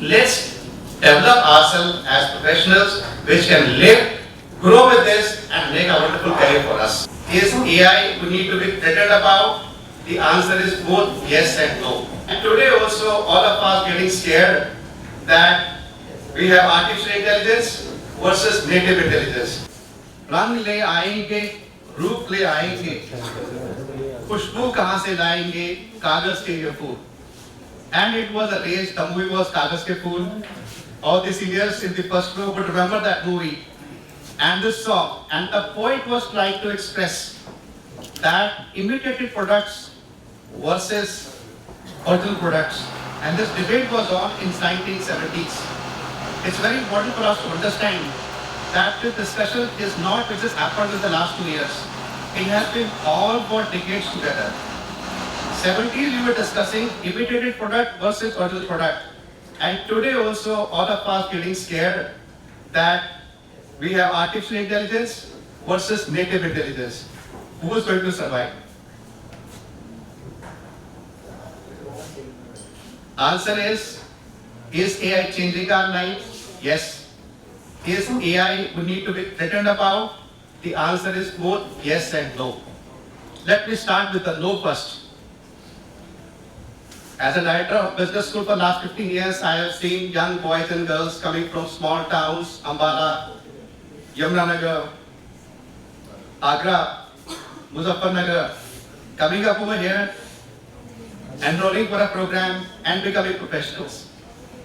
Let's develop ourselves as professionals which can live, grow with this and make a wonderful career for us. Is AI we need to be threatened about? The answer is both yes and no. And today also all of us getting scared that we have artificial intelligence versus native intelligence. रंग ले आएंगे, रूप ले आएंगे, खुशबू कहाँ से लाएंगे, कागज के ये फूल. And it was a race, the movie was Kagaz Ke Phool. All the seniors in the first row would remember that movie and this song. And the poet was trying to express that imitated products versus original products. And this debate was on in 1970s. It's very important for us to understand that this discussion is not which has happened in the last 2 years. It has been all for decades together. 70s we were discussing imitated product versus original product. And today also all of us getting scared that we have artificial intelligence versus native intelligence. Who is going to survive? Answer is AI changing our lives? Yes. Is AI we need to be threatened about? The answer is both yes and no. Let me start with the no first. As a director of business school for the last 15 years, I have seen young boys and girls coming from small towns, Ambala, Yamunanagar, Agra, Muzaffarnagar, coming up over here, enrolling for a program and becoming professionals.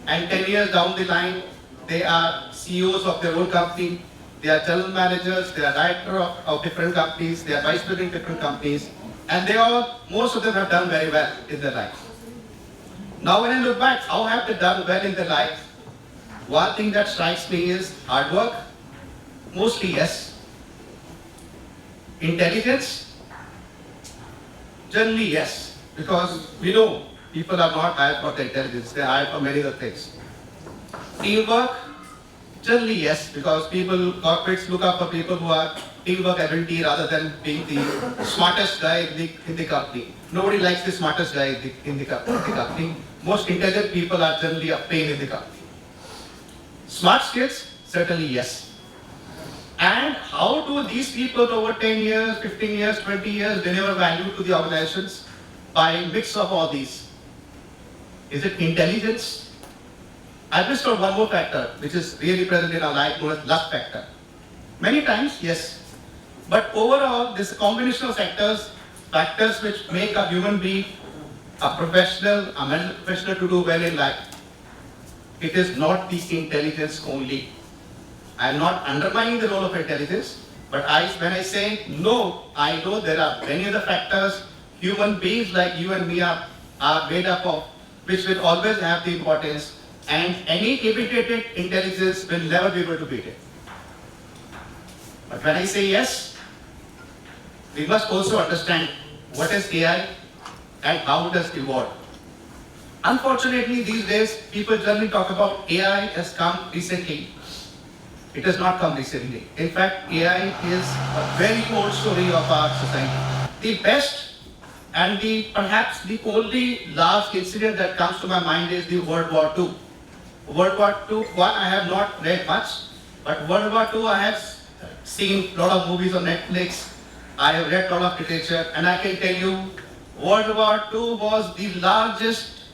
And 10 years down the line, they are CEOs of their own company, they are general managers, they are director of different companies, they are vice president of different companies, and most of them have done very well in their life. Now when I look back, how have they done well in their life? One thing that strikes me is hard work, mostly yes. Intelligence, generally yes, because we know people are not hired for the intelligence, they are hired for many other things. Teamwork, generally yes, because corporates look up for people who are teamwork ability rather than being the smartest guy in the company. Nobody likes the smartest guy in the company. Most intelligent people are generally a pain in the company. Smart skills, certainly yes. And how do these people over 10 years, 15 years, 20 years deliver value to the organizations? By a mix of all these. Is it intelligence? I missed out one more factor, which is really present in our life, known as luck factor. Many times, yes. But overall, this combination of factors which make a human being a professional, a mental professional to do well in life. It is not the intelligence only. I am not undermining the role of intelligence, but when I say no, I know there are many other factors human beings like you and me are made up of, which will always have the importance, and any imitated intelligence will never be able to beat it. But when I say yes, we must also understand what is AI and how it has evolved. Unfortunately, these days, people generally talk about AI has come recently. It has not come recently. In fact, AI is a very old story of our society. The best and perhaps the only last incident that comes to my mind is the World War II. World War II, one I have not read much, but World War II I have seen a lot of movies on Netflix. I have read a lot of literature, and I can tell you, World War II was the largest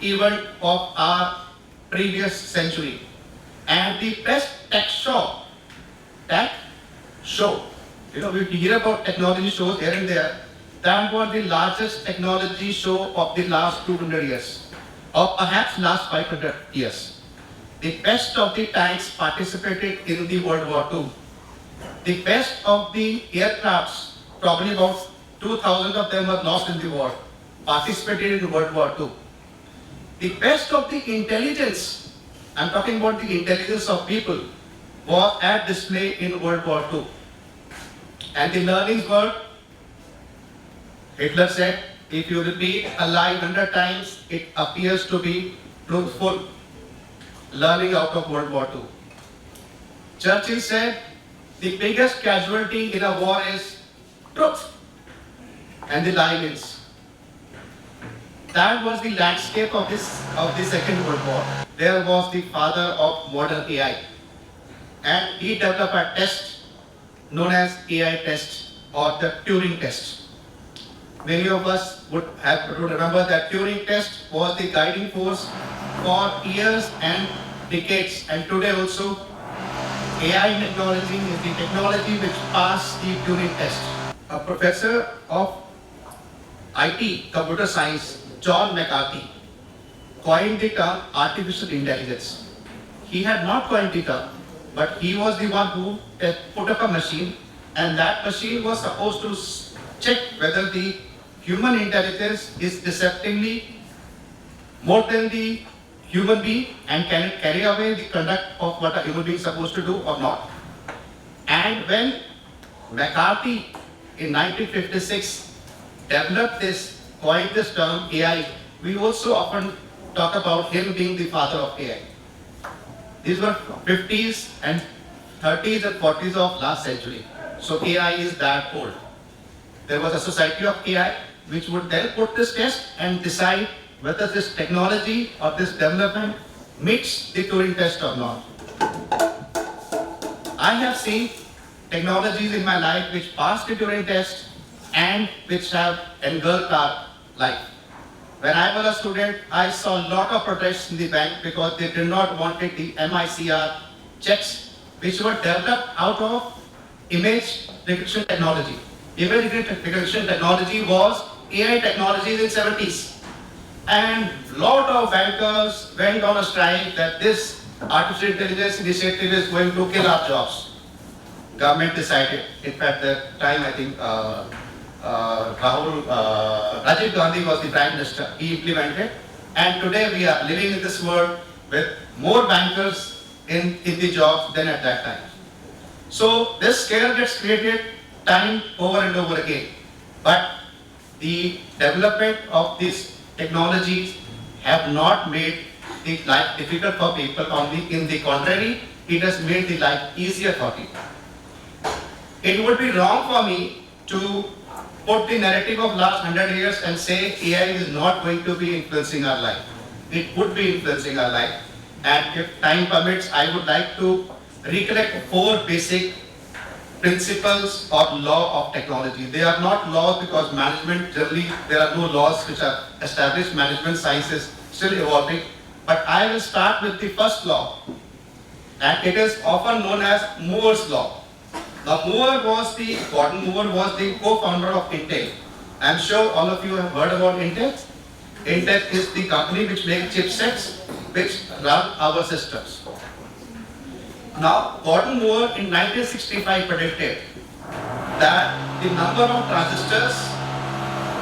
event of our previous century. And the best tech show, we hear about technology shows here and there, that was the largest technology show of the last 200 years, or perhaps last 500 years. The best of the tanks participated in the World War II. The best of the aircrafts, probably about 2,000 of them were lost in the war, participated in World War II. The best of the intelligence, I'm talking about the intelligence of people, was at display in World War II. And the learnings were, Hitler said, if you repeat a lie 100 times, it appears to be truthful. Learning out of World War II. Churchill said, the biggest casualty in a war is truth. And the lie wins. That was the landscape of the Second World War. There was the father of modern AI, and he developed a test known as AI test or the Turing test. Many of us would remember that Turing test was the guiding force for years and decades, and today also AI technology is the technology which passed the Turing test. A professor of IT, computer science, John McCarthy, coined the term artificial intelligence. He had not coined the term, but he was the one who put up a machine, and that machine was supposed to check whether the human intelligence is deceptively more than the human being and can it carry away the conduct of what a human being is supposed to do or not. And when McCarthy in 1956 developed this, coined this term AI, we also often talk about him being the father of AI. These were 50s and 30s and 40s of last century. So AI is that old. There was a society of AI which would then put this test and decide whether this technology or this development meets the Turing test or not. I have seen technologies in my life which passed the Turing test and which have engulfed our life. When I was a student, I saw a lot of protests in the bank because they did not want the MICR checks which were developed out of image recognition technology. Image recognition technology was AI technology in the 70s. And a lot of bankers went on a strike that this artificial intelligence initiative is going to kill our jobs. Government decided, in fact, that time I think Rajiv Gandhi was the Prime Minister. He implemented, and today we are living in this world with more bankers in the jobs than at that time. So this scare gets created time over and over again. But the development of these technologies have not made the life difficult for people. In the contrary, it has made the life easier for people. It would be wrong for me to put the narrative of last 100 years and say AI is not going to be influencing our life. It would be influencing our life. And if time permits, I would like to recollect 4 basic principles or law of technology. They are not laws because management generally, there are no laws which are established. Management science is still evolving. But I will start with the first law, and it is often known as Moore's law. Now Gordon Moore was the co-founder of Intel. I am sure all of you have heard about Intel. Intel is the company which makes chipsets which run our systems. Now, Gordon Moore in 1965 predicted that the number of transistors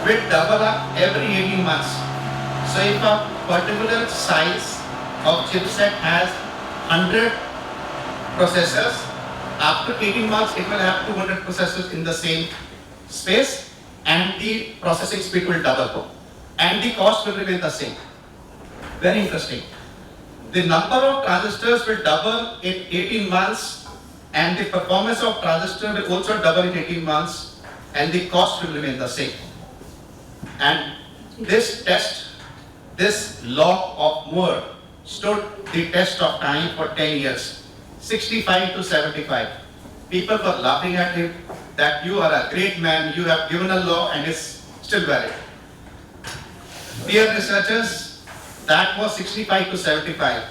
will double up every 18 months. So if a particular size of chipset has 100 processors, after 18 months it will have 200 processors in the same space, and the processing speed will double and the cost will remain the same. Very interesting. The number of transistors will double in 18 months, and the performance of transistor will also double in 18 months, and the cost will remain the same. And this law of Moore stood the test of time for 10 years, 65 to 75. People were laughing at him that you are a great man, you have given a law and it's still valid. Dear researchers, that was 65 to 75.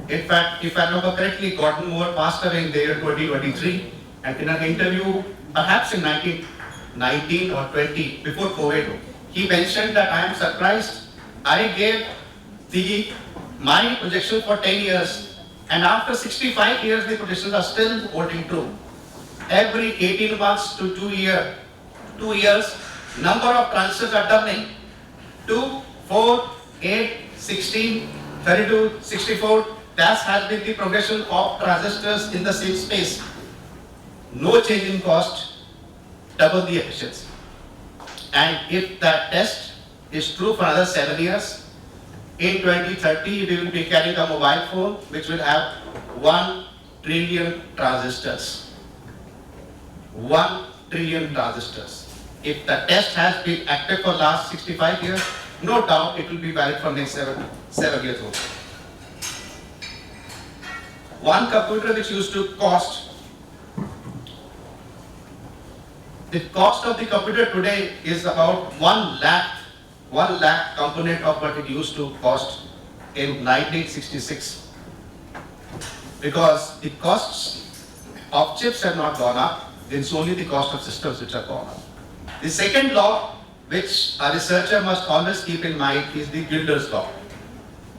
In fact, if I remember correctly, Gordon Moore passed away in the year 2023, and in an interview, perhaps in 1919 or 20, before COVID, he mentioned that I am surprised. I gave my projection for 10 years, and after 65 years, the projections are still holding true. Every 18 months to 2 years, number of transistors are doubling. 2, 4, 8, 16, 32, 64, that has been the progression of transistors in the same space. No change in cost, double the efficiency. And if that test is true for another 7 years, in 2030 we will be carrying a mobile phone which will have 1 trillion transistors. 1 trillion transistors. If the test has been active for last 65 years, no doubt it will be valid for next 7 years old. One computer which used to cost, the cost of the computer today is about 1 lakh component of what it used to cost in 1966. Because the costs of chips have not gone up, it's only the cost of systems which have gone up. The second law which a researcher must always keep in mind is the Gilder's law,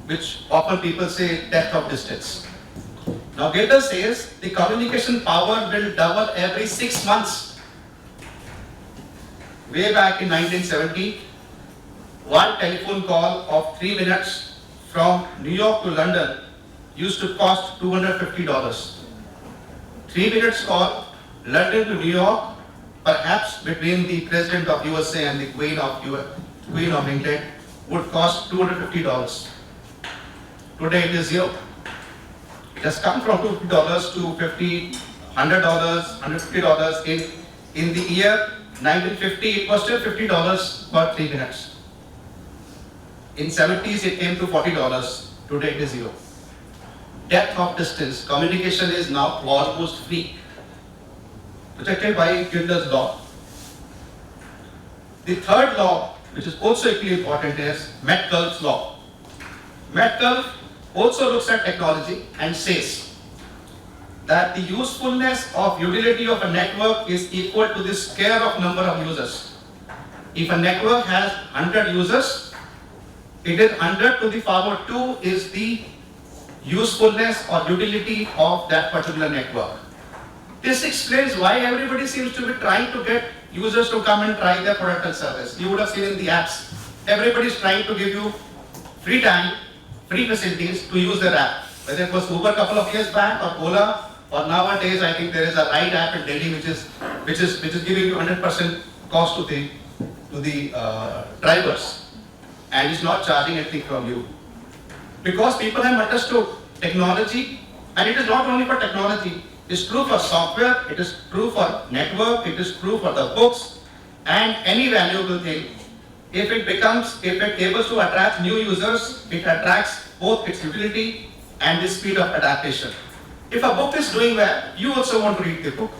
which often people say depth of distance. Now Gilder says the communication power will double every 6 months. Way back in 1970, one telephone call of 3 minutes from New York to London used to cost $250. 3 minutes call, London to New York, perhaps between the President of USA and the Queen of England, would cost $250. Today it is zero. It has come from $250 to $50, $100, $150. In the year 1950, it was still $50 per 3 minutes. In 70s, it came to $40. Today it is zero. Depth of distance, communication is now almost free, protected by Gilder's law. The third law, which is also equally important, is Metcalfe's law. Metcalfe also looks at technology and says that the usefulness of utility of a network is equal to the square of number of users. If a network has 100 users, it is 100 to the power 2 is the usefulness or utility of that particular network. This explains why everybody seems to be trying to get users to come and try their product and service. You would have seen in the apps, everybody is trying to give you free time, free facilities to use their app. Whether it was Uber a couple of years back or Ola, or nowadays I think there is a Ride app in Delhi which is giving you 100% cost to the drivers, and is not charging anything from you. Because people have understood technology, and it is not only for technology, it is true for software, it is true for network, it is true for the books, and any valuable thing. If it able to attract new users, it attracts both its utility and the speed of adaptation. If a book is doing well, you also want to read the book.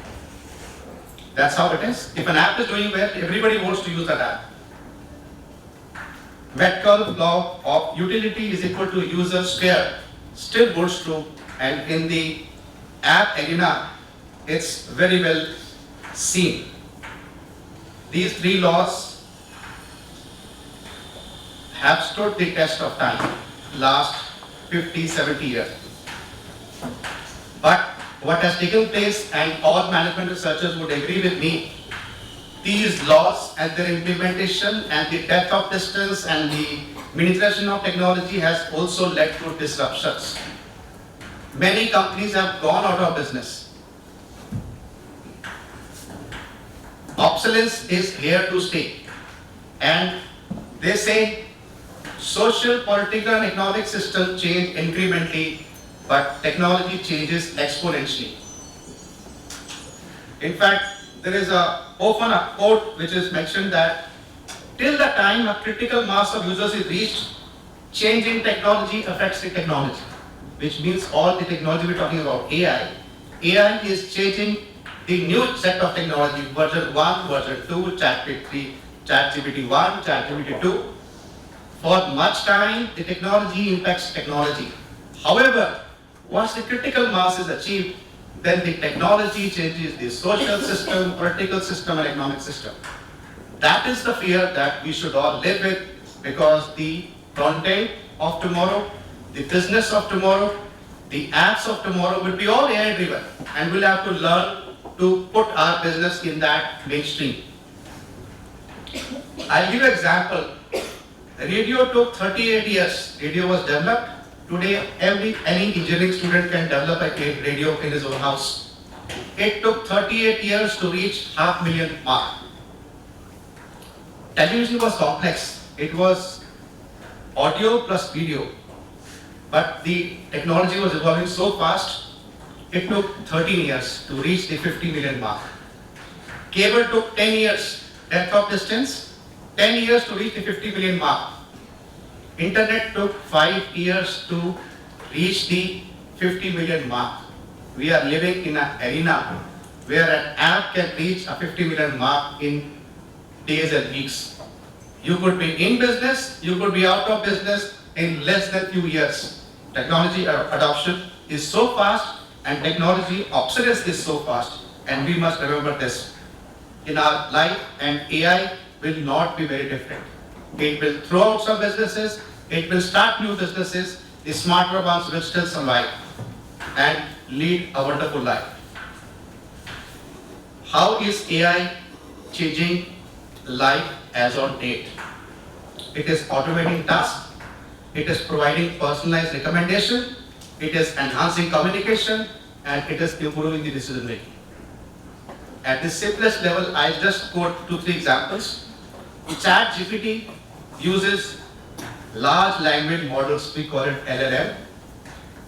That's how it is. If an app is doing well, everybody wants to use that app. Metcalfe's law of utility is equal to user square still holds true, and in the app arena, it's very well seen. These three laws have stood the test of time, last 50, 70 years. But what has taken place, and all management researchers would agree with me, these laws and their implementation and the depth of distance and the miniaturization of technology has also led to disruptions. Many companies have gone out of business. Obsolescence is here to stay. And they say social, political and economic systems change incrementally, but technology changes exponentially. In fact, there is often a quote which is mentioned that till the time a critical mass of users is reached, change in technology affects the technology, which means all the technology we're talking about, AI. AI is changing the new set of technology, version 1, version 2, ChatGPT 1, ChatGPT 2. For much time, the technology impacts technology. However, once the critical mass is achieved, then the technology changes the social system, political system and economic system. That is the fear that we should all live with, because the content of tomorrow, the business of tomorrow, the apps of tomorrow will be all AI driven, and we'll have to learn to put our business in that mainstream. I'll give you an example. Radio took 38 years. Radio was developed. Today, any engineering student can develop a radio in his own house. It took 38 years to reach 500,000 mark. Television was complex. It was audio plus video. But the technology was evolving so fast, it took 13 years to reach the 50 million mark. Cable took 10 years. Depth of distance, 10 years to reach the 50 million mark. Internet took 5 years to reach the 50 million mark. We are living in an arena where an app can reach a 50 million mark in days and weeks. You could be in business, you could be out of business in less than few years. Technology adoption is so fast and technology obsolescence is so fast, and we must remember this. In our life, and AI will not be very different. It will throw out some businesses, it will start new businesses, the smarter ones will still survive and lead a wonderful life. How is AI changing life as on date? It is automating tasks, it is providing personalized recommendation, it is enhancing communication, and it is improving the decision making. At the simplest level, I just quote 2-3 examples. ChatGPT uses large language models, we call it LLM,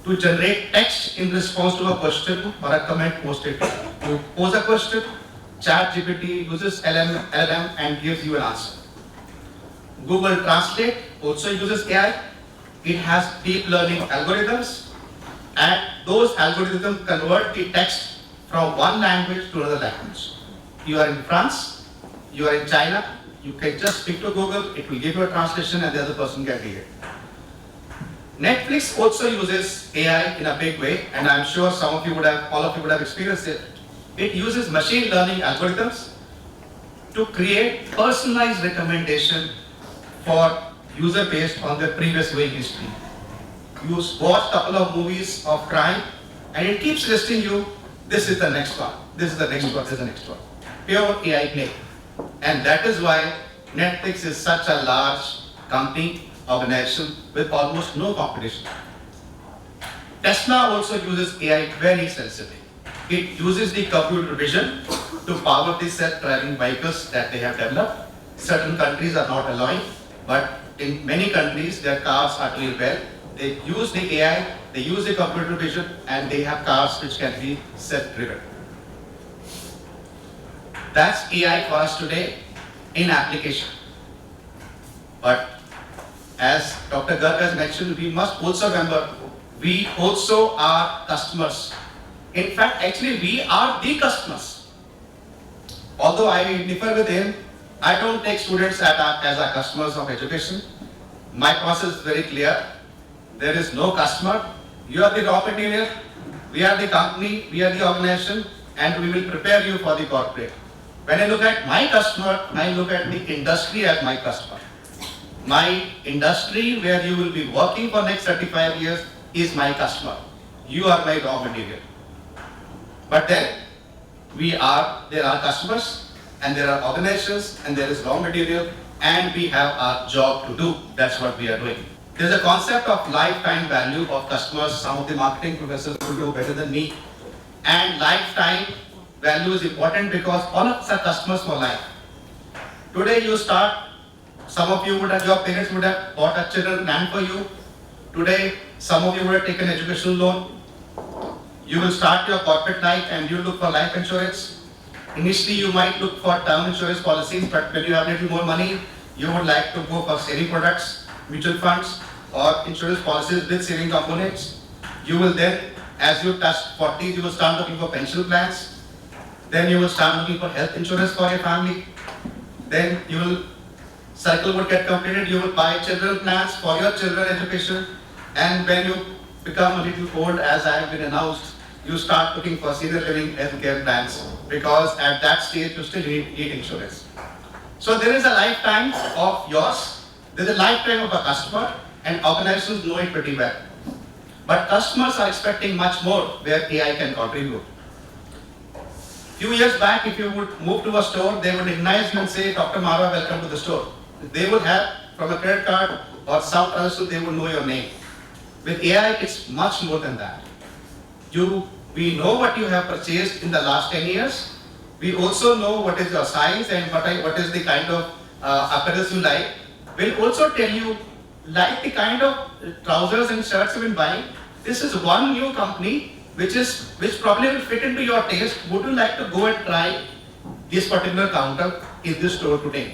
to generate text in response to a question or a comment posted. You pose a question, ChatGPT uses LLM and gives you an answer. Google Translate also uses AI. It has deep learning algorithms, and those algorithms convert the text from one language to another language. You are in France, you are in China, you can just speak to Google, it will give you a translation and the other person can read it. Netflix also uses AI in a big way, and I'm sure all of you would have experienced it. It uses machine learning algorithms to create personalized recommendation for user based on their previous viewing history. You watch a couple of movies of crime and it keeps listing you, this is the next one, this is the next one, this is the next one. Pure AI play. And that is why Netflix is such a large company, organization with almost no competition. Tesla also uses AI very sensibly. It uses the computer vision to power the self-driving vehicles that they have developed. Certain countries are not allowing, but in many countries their cars are doing well. They use the AI, they use the computer vision, and they have cars which can be self-driven. That's AI for us today in application. But as Dr. Garg has mentioned, we must also remember, we also are customers. In fact, actually we are the customers. Although I differ with him, I don't take students as our customers of education. My process is very clear. There is no customer. You are the raw material, we are the company, we are the organization, and we will prepare you for the corporate. When I look at my customer, I look at the industry as my customer. My industry where you will be working for next 35 years is my customer. You are my raw material. But then, there are customers, and there are organizations, and there is raw material, and we have our job to do. That's what we are doing. There's a concept of lifetime value of customers. Some of the marketing professors will do better than me. And lifetime value is important because all of us are customers for life. Today you start, some of you your parents would have bought a children's land for you. Today, some of you would have taken educational loan. You will start your corporate life and you look for life insurance. Initially, you might look for term insurance policies, but when you have a little more money, you would like to go for saving products, mutual funds, or insurance policies with saving components. You will then, as you touch 40, you will start looking for pension plans. Then you will start looking for health insurance for your family. Then cycle would get completed, you will buy children plans for your children education. And when you become a little old, as I have been announced, you start looking for senior living healthcare plans, because at that stage you still need insurance. So there is a lifetime of yours, there is a lifetime of a customer, and organizations know it pretty well. But customers are expecting much more where AI can contribute. Few years back, if you would move to a store, they would recognize you and say, Dr. Marwa, welcome to the store. They would have, from a credit card or some transaction, they would know your name. With AI, it's much more than that. We know what you have purchased in the last 10 years. We also know what is your size and what is the kind of apparel you like. We'll also tell you, like the kind of trousers and shirts you've been buying, this is one new company which probably will fit into your taste. Would you like to go and try this particular counter in this store today?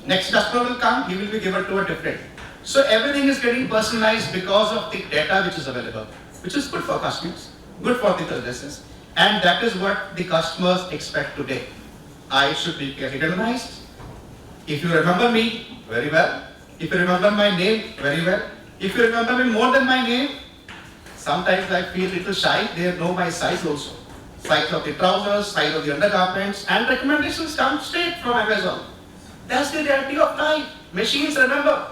Next customer will come, he will be given to a different. So everything is getting personalized because of the data which is available, which is good for customers, good for the businesses. And that is what the customers expect today. I should be recognized. If you remember me, very well. If you remember my name, very well. If you remember me more than my name, sometimes I feel a little shy. They know my size also. Size of the trousers, size of the undergarments, and recommendations come straight from Amazon. That's the reality of life. Machines remember.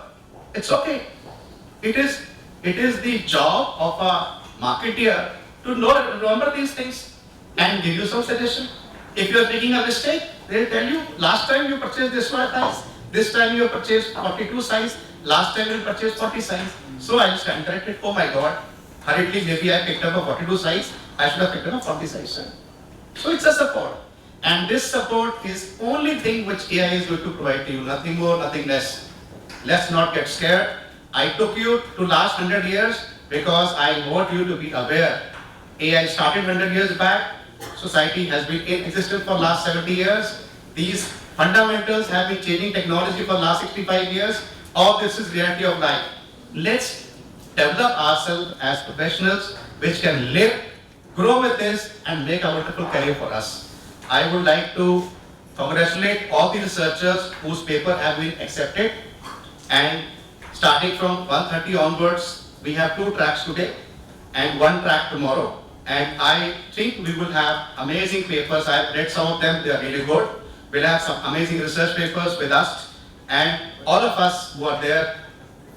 It's okay. It is the job of a marketeer to remember these things and give you some suggestion. If you are making a mistake, they'll tell you, last time you purchased this size, this time you purchased 42 size, last time you purchased 40 size. So I just stand corrected, oh my God, hurriedly maybe I picked up a 42 size, I should have picked up a 40 size. So it's a support. And this support is only thing which AI is going to provide to you, nothing more, nothing less. Let's not get scared. I took you to last 100 years because I want you to be aware. AI started 100 years back. Society has been in existence for last 70 years. These fundamentals have been changing technology for last 65 years. All this is reality of life. Let's develop ourselves as professionals which can live, grow with this and make a wonderful career for us. I would like to congratulate all the researchers whose paper have been accepted. And starting from 1:30 onwards, we have 2 tracks today and 1 track tomorrow. And I think we will have amazing papers. I've read some of them, they are really good. We'll have some amazing research papers with us. And all of us who are there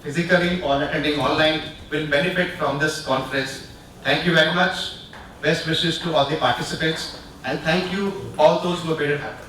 physically or attending online will benefit from this conference. Thank you very much. Best wishes to all the participants. And thank you all those who have made it happen.